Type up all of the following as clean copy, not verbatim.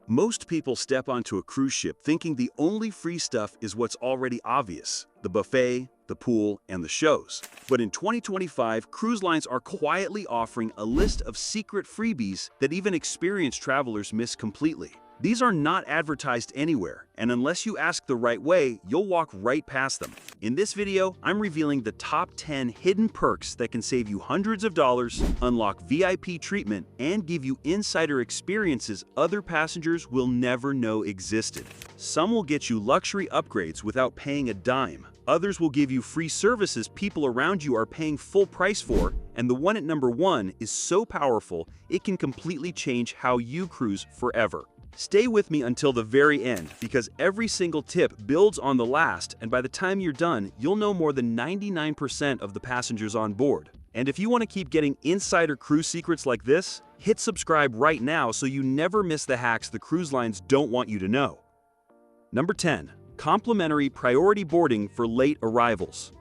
Most people step onto a cruise ship thinking the only free stuff is what's already obvious: the buffet, the pool, and the shows. But in 2025, cruise lines are quietly offering a list of secret freebies that even experienced travelers miss completely. These are not advertised anywhere, and unless you ask the right way, you'll walk right past them. In this video, I'm revealing the top 10 hidden perks that can save you hundreds of dollars, unlock VIP treatment, and give you insider experiences other passengers will never know existed. Some will get you luxury upgrades without paying a dime. Others will give you free services people around you are paying full price for, and the one at number 1 is so powerful it can completely change how you cruise forever. Stay with me until the very end, because every single tip builds on the last, and by the time you're done, you'll know more than 99% of the passengers on board. And if you want to keep getting insider cruise secrets like this, hit subscribe right now so you never miss the hacks the cruise lines don't want you to know. Number 10. Complimentary priority boarding for late arrivals.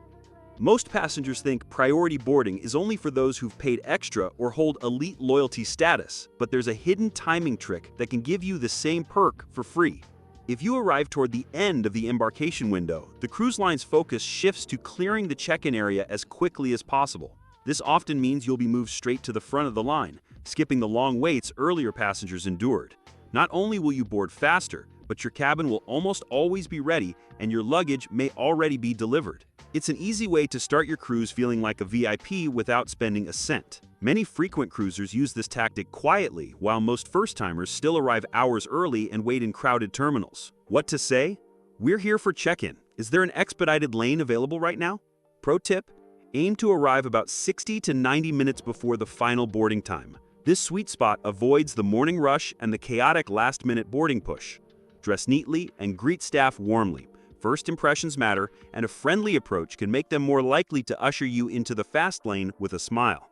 Most passengers think priority boarding is only for those who've paid extra or hold elite loyalty status, but there's a hidden timing trick that can give you the same perk for free. If you arrive toward the end of the embarkation window, the cruise line's focus shifts to clearing the check-in area as quickly as possible. This often means you'll be moved straight to the front of the line, skipping the long waits earlier passengers endured. Not only will you board faster, but your cabin will almost always be ready and your luggage may already be delivered. It's an easy way to start your cruise feeling like a VIP without spending a cent. Many frequent cruisers use this tactic quietly, while most first-timers still arrive hours early and wait in crowded terminals. What to say? We're here for check-in. Is there an expedited lane available right now? Pro tip: aim to arrive about 60 to 90 minutes before the final boarding time. This sweet spot avoids the morning rush and the chaotic last-minute boarding push. Dress neatly and greet staff warmly. First impressions matter, and a friendly approach can make them more likely to usher you into the fast lane with a smile.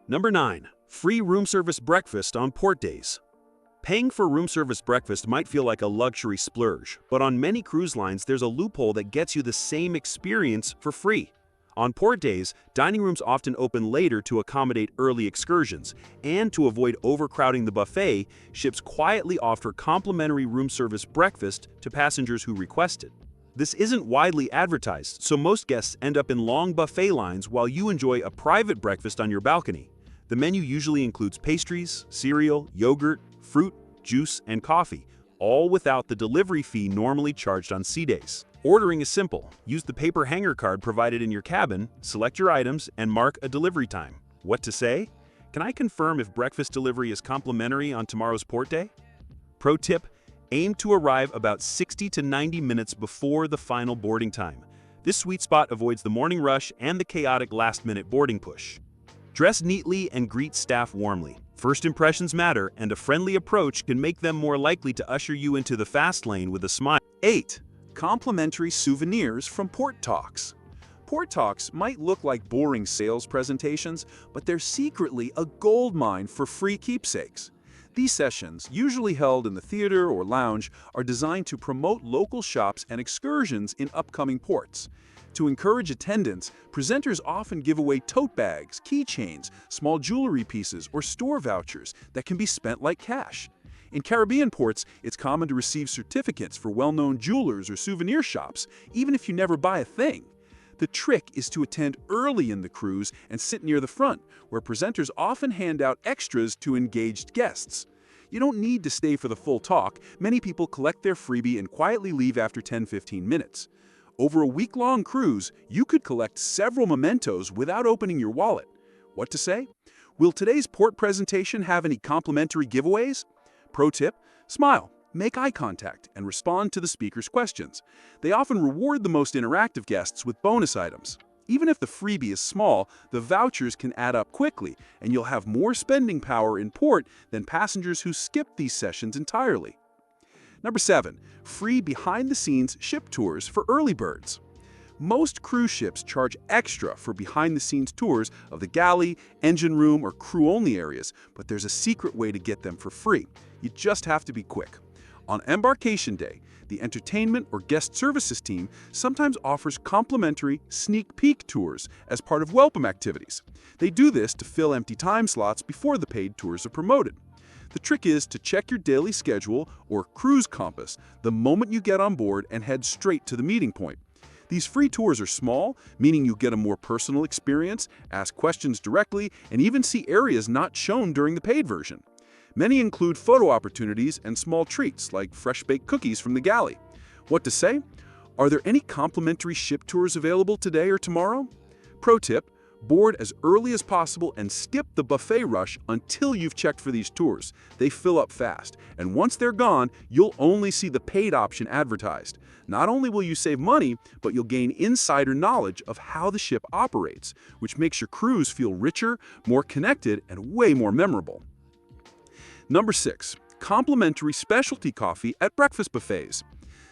Number 9. Free room service breakfast on port days. Paying for room service breakfast might feel like a luxury splurge, but on many cruise lines there's a loophole that gets you the same experience for free. On port days, dining rooms often open later to accommodate early excursions, and to avoid overcrowding the buffet, ships quietly offer complimentary room service breakfast to passengers who request it. This isn't widely advertised, so most guests end up in long buffet lines while you enjoy a private breakfast on your balcony. The menu usually includes pastries, cereal, yogurt, fruit, juice, and coffee, all without the delivery fee normally charged on sea days. Ordering is simple. Use the paper hanger card provided in your cabin, select your items, and mark a delivery time. What to say? Can I confirm if breakfast delivery is complimentary on tomorrow's port day? Pro tip: aim to arrive about 60 to 90 minutes before the final boarding time. This sweet spot avoids the morning rush and the chaotic last-minute boarding push. Dress neatly and greet staff warmly. First impressions matter, and a friendly approach can make them more likely to usher you into the fast lane with a smile. 8. Complimentary souvenirs from port talks. Port talks might look like boring sales presentations, but they're secretly a goldmine for free keepsakes. These sessions, usually held in the theater or lounge, are designed to promote local shops and excursions in upcoming ports. To encourage attendance, presenters often give away tote bags, keychains, small jewelry pieces, or store vouchers that can be spent like cash. In Caribbean ports, it's common to receive certificates for well-known jewelers or souvenir shops, even if you never buy a thing. The trick is to attend early in the cruise and sit near the front, where presenters often hand out extras to engaged guests. You don't need to stay for the full talk. Many people collect their freebie and quietly leave after 10-15 minutes. Over a week-long cruise, you could collect several mementos without opening your wallet. What to say? Will today's port presentation have any complimentary giveaways? Pro tip: smile, make eye contact, and respond to the speaker's questions. They often reward the most interactive guests with bonus items. Even if the freebie is small, the vouchers can add up quickly, and you'll have more spending power in port than passengers who skip these sessions entirely. Number 7. Free behind-the-scenes ship tours for early birds. Most cruise ships charge extra for behind-the-scenes tours of the galley, engine room, or crew-only areas, but there's a secret way to get them for free. You just have to be quick. On embarkation day, the entertainment or guest services team sometimes offers complimentary sneak peek tours as part of welcome activities. They do this to fill empty time slots before the paid tours are promoted. The trick is to check your daily schedule or cruise compass the moment you get on board and head straight to the meeting point. These free tours are small, meaning you get a more personal experience, ask questions directly, and even see areas not shown during the paid version. Many include photo opportunities and small treats like fresh-baked cookies from the galley. What to say? Are there any complimentary ship tours available today or tomorrow? Pro tip: board as early as possible and skip the buffet rush until you've checked for these tours. They fill up fast, and once they're gone, you'll only see the paid option advertised. Not only will you save money, but you'll gain insider knowledge of how the ship operates, which makes your cruise feel richer, more connected, and way more memorable. Number 6. Complimentary specialty coffee at breakfast buffets.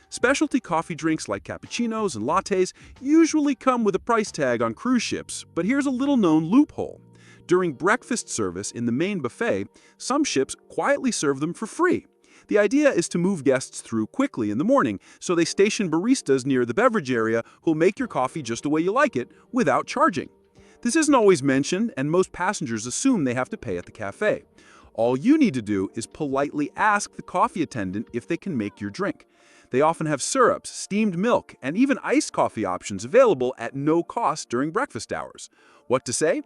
Specialty coffee drinks like cappuccinos and lattes usually come with a price tag on cruise ships, but here's a little-known loophole. During breakfast service in the main buffet, some ships quietly serve them for free. The idea is to move guests through quickly in the morning, so they station baristas near the beverage area who'll make your coffee just the way you like it, without charging. This isn't always mentioned, and most passengers assume they have to pay at the cafe. All you need to do is politely ask the coffee attendant if they can make your drink. They often have syrups, steamed milk, and even iced coffee options available at no cost during breakfast hours. What to say?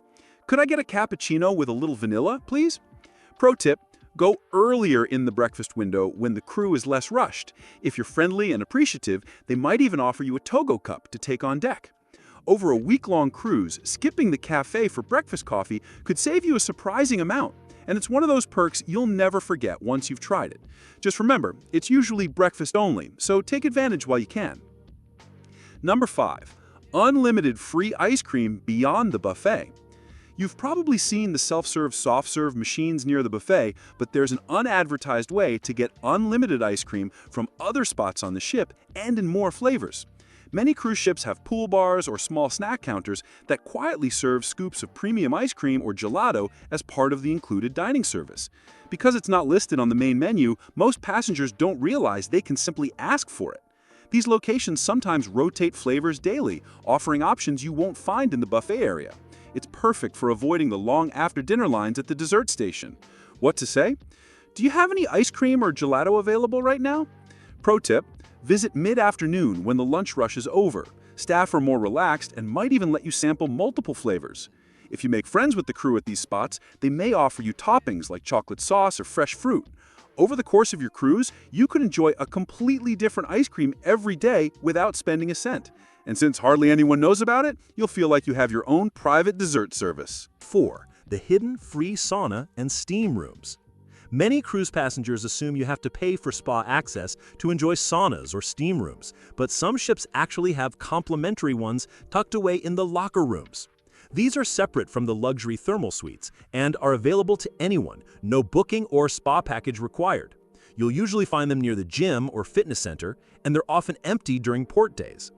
Could I get a cappuccino with a little vanilla, please? Pro tip: go earlier in the breakfast window when the crew is less rushed. If you're friendly and appreciative, they might even offer you a Togo cup to take on deck. Over a week-long cruise, skipping the cafe for breakfast coffee could save you a surprising amount. And it's one of those perks you'll never forget once you've tried it. Just remember, it's usually breakfast only, so take advantage while you can. Number 5. Unlimited free ice cream beyond the buffet. You've probably seen the self-serve soft-serve machines near the buffet, but there's an unadvertised way to get unlimited ice cream from other spots on the ship and in more flavors. Many cruise ships have pool bars or small snack counters that quietly serve scoops of premium ice cream or gelato as part of the included dining service. Because it's not listed on the main menu, most passengers don't realize they can simply ask for it. These locations sometimes rotate flavors daily, offering options you won't find in the buffet area. It's perfect for avoiding the long after-dinner lines at the dessert station. What to say? Do you have any ice cream or gelato available right now? Pro tip: visit mid-afternoon when the lunch rush is over. Staff are more relaxed and might even let you sample multiple flavors. If you make friends with the crew at these spots, they may offer you toppings like chocolate sauce or fresh fruit. Over the course of your cruise, you could enjoy a completely different ice cream every day without spending a cent. And since hardly anyone knows about it, you'll feel like you have your own private dessert service. 4. The hidden free sauna and steam rooms. Many cruise passengers assume you have to pay for spa access to enjoy saunas or steam rooms, but some ships actually have complimentary ones tucked away in the locker rooms. These are separate from the luxury thermal suites and are available to anyone, no booking or spa package required. You'll usually find them near the gym or fitness center, and they're often empty during port days.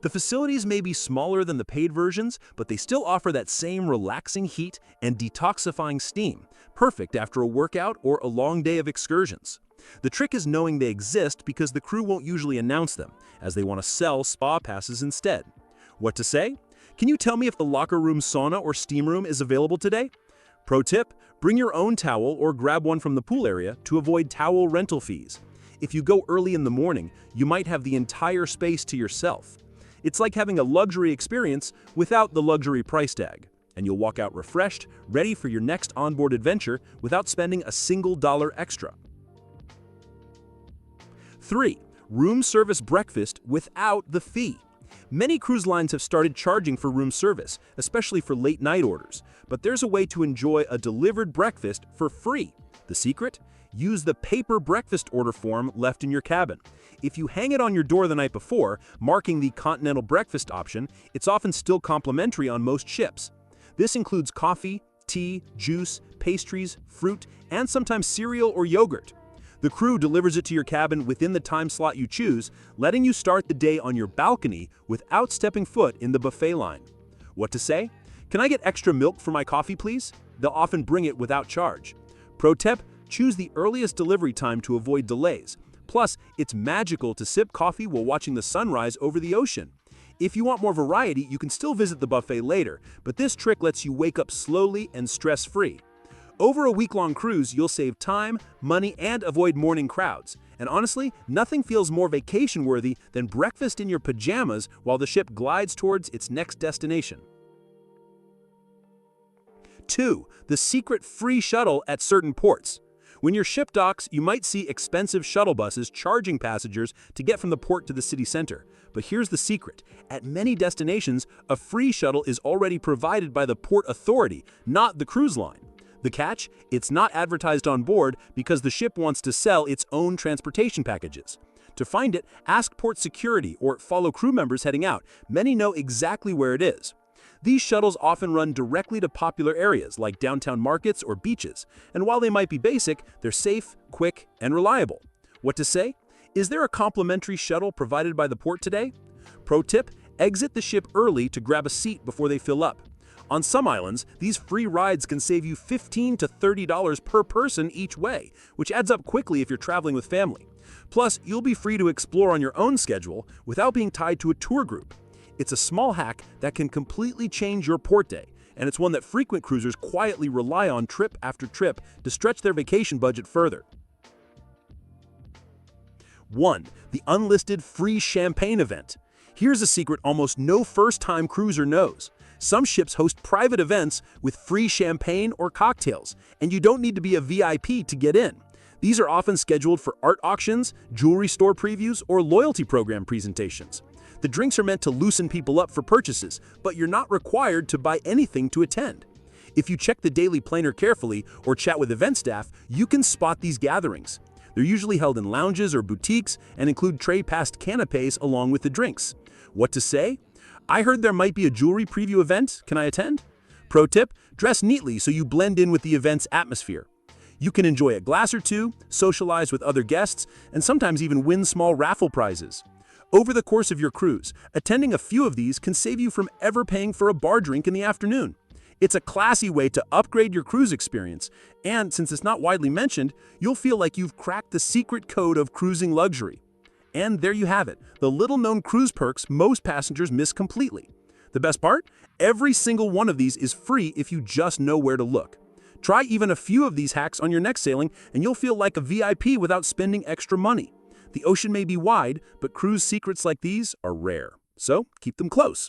The facilities may be smaller than the paid versions, but they still offer that same relaxing heat and detoxifying steam, perfect after a workout or a long day of excursions. The trick is knowing they exist because the crew won't usually announce them, as they want to sell spa passes instead. What to say? Can you tell me if the locker room sauna or steam room is available today? Pro tip: bring your own towel or grab one from the pool area to avoid towel rental fees. If you go early in the morning, you might have the entire space to yourself. It's like having a luxury experience without the luxury price tag, and you'll walk out refreshed, ready for your next onboard adventure without spending a single dollar extra. 3. Room service breakfast without the fee. Many cruise lines have started charging for room service, especially for late-night orders, but there's a way to enjoy a delivered breakfast for free. The secret? Use the paper breakfast order form left in your cabin. If you hang it on your door the night before, marking the continental breakfast option, it's often still complimentary on most ships. This includes coffee, tea, juice, pastries, fruit, and sometimes cereal or yogurt. The crew delivers it to your cabin within the time slot you choose, letting you start the day on your balcony without stepping foot in the buffet line. What to say? Can I get extra milk for my coffee, please? They'll often bring it without charge. Pro tip: choose the earliest delivery time to avoid delays. Plus, it's magical to sip coffee while watching the sunrise over the ocean. If you want more variety, you can still visit the buffet later, but this trick lets you wake up slowly and stress-free. Over a week-long cruise, you'll save time, money, and avoid morning crowds. And honestly, nothing feels more vacation-worthy than breakfast in your pajamas while the ship glides towards its next destination. 2. The secret free shuttle at certain ports. When your ship docks, you might see expensive shuttle buses charging passengers to get from the port to the city center. But here's the secret. At many destinations, a free shuttle is already provided by the port authority, not the cruise line. The catch? It's not advertised on board because the ship wants to sell its own transportation packages. To find it, ask port security or follow crew members heading out. Many know exactly where it is. These shuttles often run directly to popular areas like downtown markets or beaches, and while they might be basic, they're safe, quick, and reliable. What to say? Is there a complimentary shuttle provided by the port today? Pro tip: exit the ship early to grab a seat before they fill up. On some islands, these free rides can save you $15 to $30 per person each way, which adds up quickly if you're traveling with family. Plus, you'll be free to explore on your own schedule without being tied to a tour group. It's a small hack that can completely change your port day, and it's one that frequent cruisers quietly rely on trip after trip to stretch their vacation budget further. 1. The unlisted free champagne event. Here's a secret almost no first-time cruiser knows. Some ships host private events with free champagne or cocktails, and you don't need to be a VIP to get in. These are often scheduled for art auctions, jewelry store previews, or loyalty program presentations. The drinks are meant to loosen people up for purchases, but you're not required to buy anything to attend. If you check the daily planner carefully or chat with event staff, you can spot these gatherings. They're usually held in lounges or boutiques and include tray-passed canapes along with the drinks. What to say? I heard there might be a jewelry preview event. Can I attend? Pro tip: dress neatly so you blend in with the event's atmosphere. You can enjoy a glass or two, socialize with other guests, and sometimes even win small raffle prizes. Over the course of your cruise, attending a few of these can save you from ever paying for a bar drink in the afternoon. It's a classy way to upgrade your cruise experience, and since it's not widely mentioned, you'll feel like you've cracked the secret code of cruising luxury. And there you have it, the little-known cruise perks most passengers miss completely. The best part? Every single one of these is free if you just know where to look. Try even a few of these hacks on your next sailing, and you'll feel like a VIP without spending extra money. The ocean may be wide, but cruise secrets like these are rare. So keep them close.